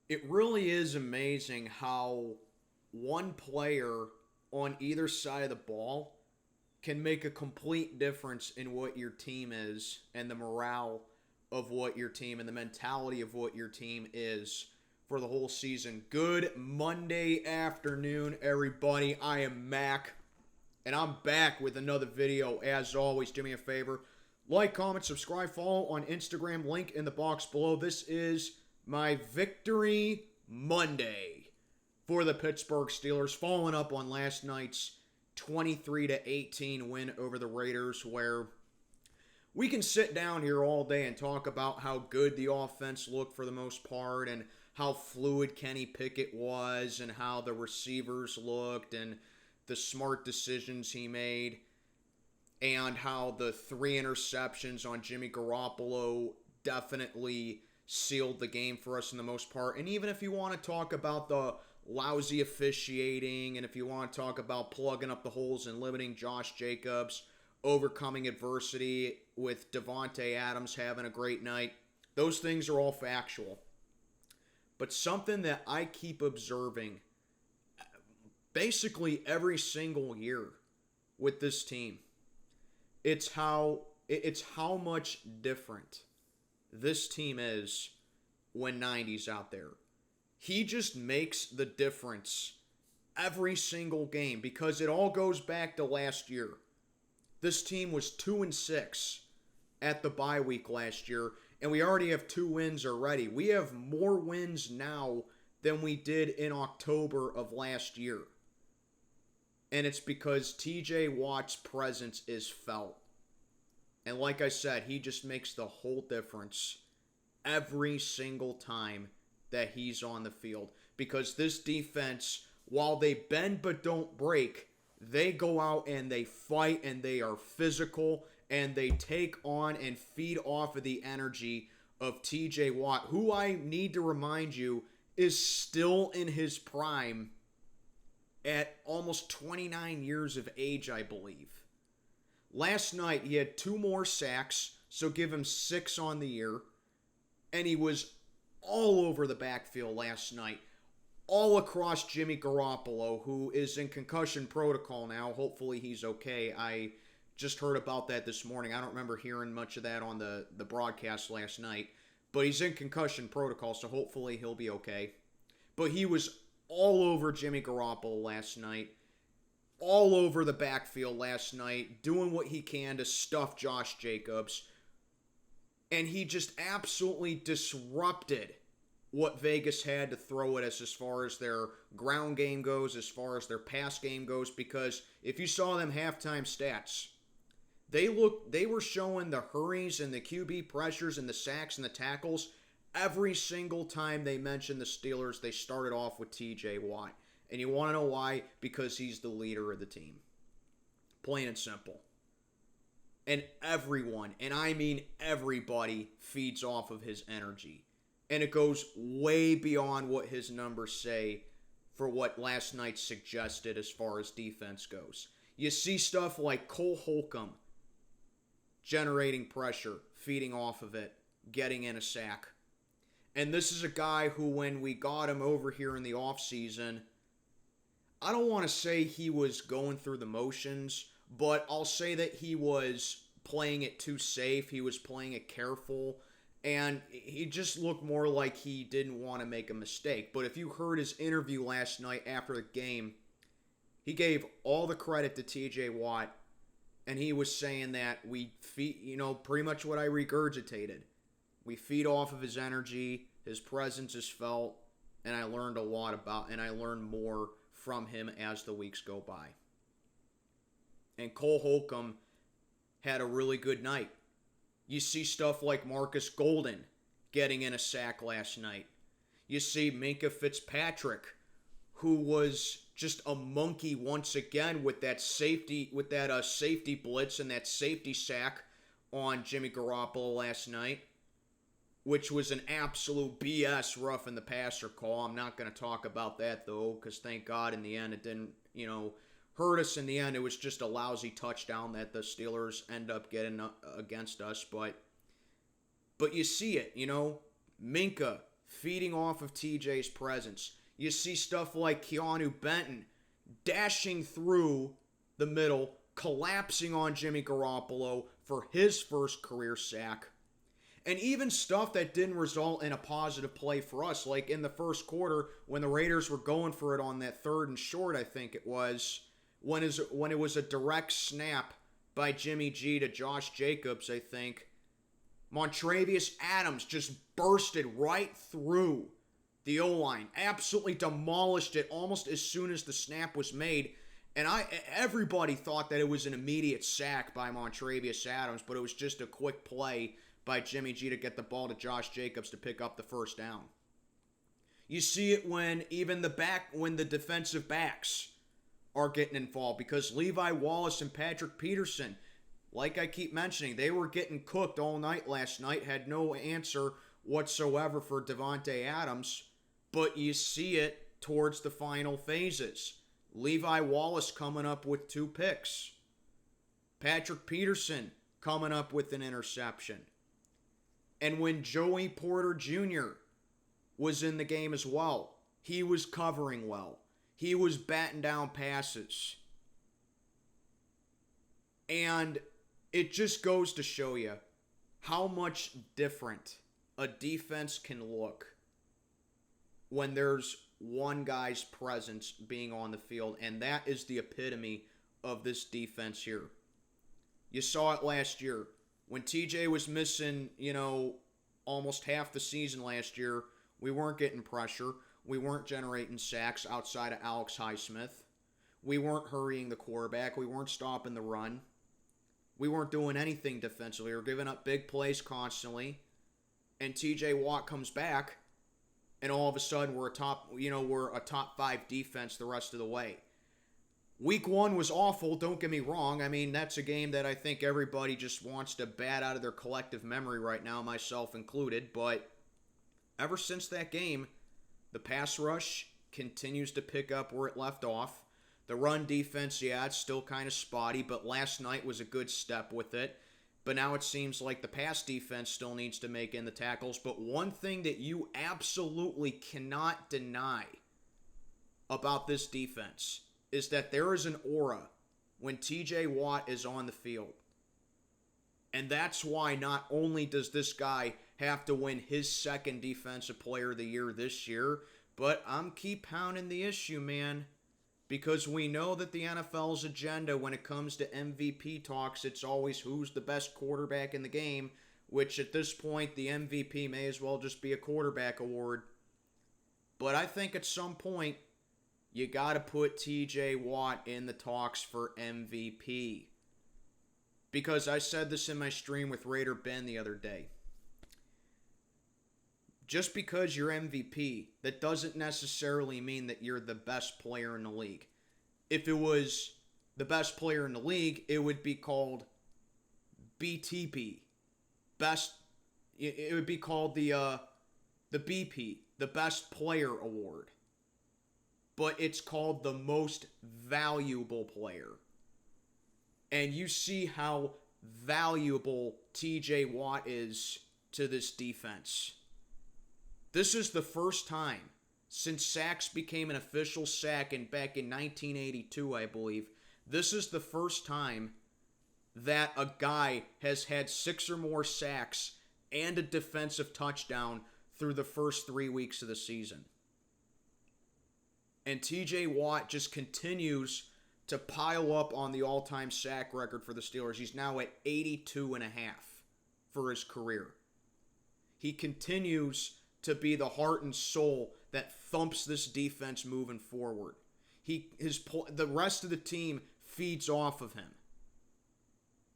It really is amazing how one player on either side of the ball can make a complete difference in what your team is and the morale of what your team and the mentality of what your team is for the whole season. Good Monday afternoon, everybody. I am Mac, and I'm back with another video. As always, do me a favor. Like, comment, subscribe, follow on Instagram. Link in the box below. This is my Victory Monday for the Pittsburgh Steelers, following up on last night's 23-18 win over the Raiders, where we can sit down here all day and talk about how good the offense looked for the most part and how fluid Kenny Pickett was and how the receivers looked and the smart decisions he made and how the 3 interceptions on Jimmy Garoppolo definitely sealed the game for us in the most part. And even if you want to talk about the lousy officiating, and if you want to talk about plugging up the holes and limiting Josh Jacobs, overcoming adversity with Devontae Adams having a great night, those things are all factual. But something that I keep observing basically every single year with this team, it's how much different this team is when 90's out there. He just makes the difference every single game because it all goes back to last year. This team was 2-6 at the bye week last year, and we already have 2 wins already. We have more wins now than we did in October of last year. And it's because TJ Watt's presence is felt. And like I said, he just makes the whole difference every single time that he's on the field. Because this defense, while they bend but don't break, they go out and they fight and they are physical and they take on and feed off of the energy of TJ Watt, who I need to remind you is still in his prime at almost 29 years of age, I believe. Last night, he had 2 more sacks, so give him 6 on the year. And he was all over the backfield last night, all across Jimmy Garoppolo, who is in concussion protocol now. Hopefully he's okay. I just heard about that this morning. I don't remember hearing much of that on the broadcast last night. But he's in concussion protocol, so hopefully he'll be okay. But he was all over Jimmy Garoppolo last night, all over the backfield last night, doing what he can to stuff Josh Jacobs. And he just absolutely disrupted what Vegas had to throw at us as far as their ground game goes, as far as their pass game goes, because if you saw them halftime stats, they were showing the hurries and the QB pressures and the sacks and the tackles. Every single time they mentioned the Steelers, they started off with TJ Watt. And you want to know why? Because he's the leader of the team. Plain and simple. And everyone, and I mean everybody, feeds off of his energy. And it goes way beyond what his numbers say for what last night suggested as far as defense goes. You see stuff like Cole Holcomb generating pressure, feeding off of it, getting in a sack. And this is a guy who, when we got him over here in the offseason, I don't want to say he was going through the motions, but I'll say that he was playing it too safe. He was playing it careful, and he just looked more like he didn't want to make a mistake. But if you heard his interview last night after the game, he gave all the credit to TJ Watt, and he was saying that we feed, pretty much what I regurgitated. We feed off of his energy, his presence is felt, and I learned a lot about, and I learned more from him as the weeks go by. And Cole Holcomb had a really good night. You see stuff like Marcus Golden getting in a sack last night. You see Minkah Fitzpatrick, who was just a monkey once again with that safety blitz and that safety sack on Jimmy Garoppolo last night, which was an absolute BS roughing the passer call. I'm not going to talk about that, though, because thank God in the end it didn't, hurt us in the end. It was just a lousy touchdown that the Steelers end up getting against us. But you see it, Minkah, feeding off of TJ's presence. You see stuff like Keanu Benton dashing through the middle, collapsing on Jimmy Garoppolo for his first career sack. And even stuff that didn't result in a positive play for us, like in the first quarter when the Raiders were going for it on that 3rd and short, I think it was, when it was a direct snap by Jimmy G to Josh Jacobs, I think. Montravius Adams just bursted right through the O-line, absolutely demolished it almost as soon as the snap was made. And everybody thought that it was an immediate sack by Montravius Adams, but it was just a quick play by Jimmy G to get the ball to Josh Jacobs to pick up the first down. You see it when when the defensive backs are getting involved, because Levi Wallace and Patrick Peterson, like I keep mentioning, they were getting cooked all night last night, had no answer whatsoever for Devontae Adams, but you see it towards the final phases. Levi Wallace coming up with 2 picks. Patrick Peterson coming up with an interception. And when Joey Porter Jr. was in the game as well, he was covering well. He was batting down passes. And it just goes to show you how much different a defense can look when there's one guy's presence being on the field. And that is the epitome of this defense here. You saw it last year. When TJ was missing, almost half the season last year, we weren't getting pressure. We weren't generating sacks outside of Alex Highsmith. We weren't hurrying the quarterback. We weren't stopping the run. We weren't doing anything defensively. We were giving up big plays constantly. And TJ Watt comes back, and all of a sudden we're a top 5 defense the rest of the way. Week 1 was awful, don't get me wrong. I mean, that's a game that I think everybody just wants to bat out of their collective memory right now, myself included. But ever since that game, the pass rush continues to pick up where it left off. The run defense, it's still kind of spotty, but last night was a good step with it. But now it seems like the pass defense still needs to make in the tackles. But one thing that you absolutely cannot deny about this defense is that there is an aura when TJ Watt is on the field. And that's why not only does this guy have to win his 2nd Defensive Player of the Year this year, but I'm keep pounding the issue, man. Because we know that the NFL's agenda when it comes to MVP talks, it's always who's the best quarterback in the game, which at this point, the MVP may as well just be a quarterback award. But I think at some point, you got to put TJ Watt in the talks for MVP. Because I said this in my stream with Raider Ben the other day. Just because you're MVP, that doesn't necessarily mean that you're the best player in the league. If it was the best player in the league, it would be called BTP. It would be called the BP, the Best Player Award. But it's called the Most Valuable Player. And you see how valuable TJ Watt is to this defense. This is the first time since sacks became an official sack back in 1982, I believe. This is the first time that a guy has had 6 or more sacks and a defensive touchdown through the first 3 weeks of the season. And TJ Watt just continues to pile up on the all-time sack record for the Steelers. He's now at 82.5 for his career. He continues to be the heart and soul that thumps this defense moving forward. The rest of the team feeds off of him.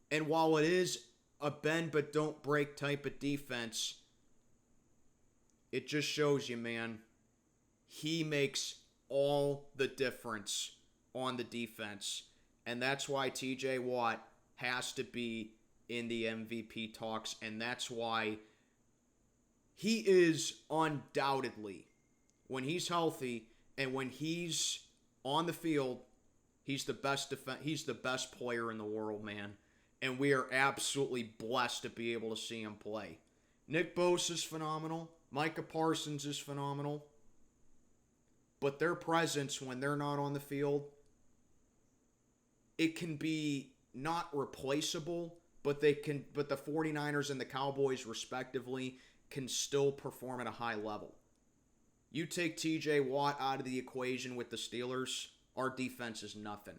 And while it is a bend but don't break type of defense, it just shows you, man, he makes all the difference on the defense. And that's why TJ Watt has to be in the MVP talks, and that's why he is undoubtedly, when he's healthy and when he's on the field, he's the best player in the world, man. And we are absolutely blessed to be able to see him play. Nick Bosa is phenomenal. Micah Parsons is phenomenal. But their presence when they're not on the field, it can be not replaceable, but the 49ers and the Cowboys respectively can still perform at a high level. You take TJ Watt out of the equation with the Steelers, our defense is nothing.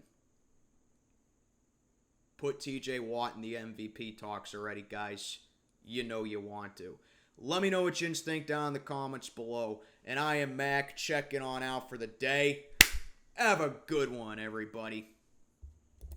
Put TJ Watt in the MVP talks already, guys. You know you want to. Let me know what you think down in the comments below. And I am Mac, checking on out for the day. Have a good one, everybody.